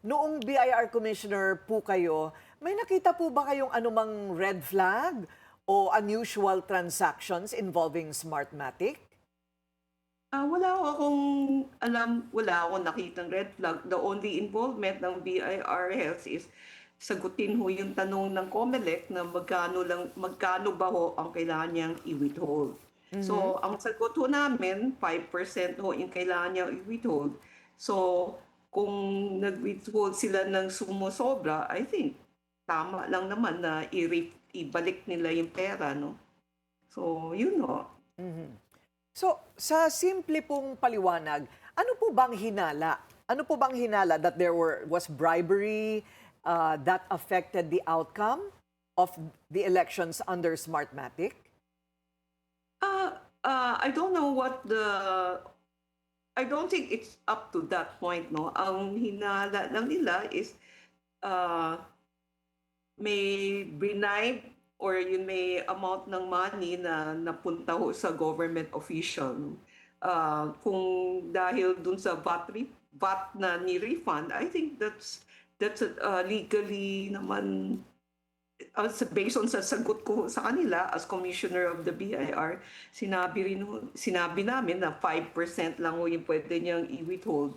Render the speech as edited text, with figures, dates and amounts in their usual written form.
Noong BIR Commissioner po kayo, may nakita po ba kayong anumang red flag o unusual transactions involving Smartmatic? Wala ho akong alam, wala akong nakitang red flag. The only involvement ng BIR Health is sagutin ho yung tanong ng COMELEC na magkano ba ho ang kailangan niyang i-withhold. So, Mhm. ang sagot ho namin, 5% ho yung kailangan niyang i-withhold. So, kung nag-withhold sila ng sumusobra, I think tama lang naman na ibalik nila yung pera, no? So, yun ho. Mhm. So, sa simple pong paliwanag, ano po bang hinala? Ano po bang hinala that was bribery that affected the outcome of the elections under Smartmatic? I don't know what I don't think it's up to that point, no? Ang hinala lang nila is uh, may bribe or yun may amount ng money na napunta ho sa government official. Kung dahil dun sa VAT na ni-refund, I think that's legally naman based on sa sagot ko sa kanila as commissioner of the BIR, sinabi namin na 5% lang ho yung pwede niyang i-withhold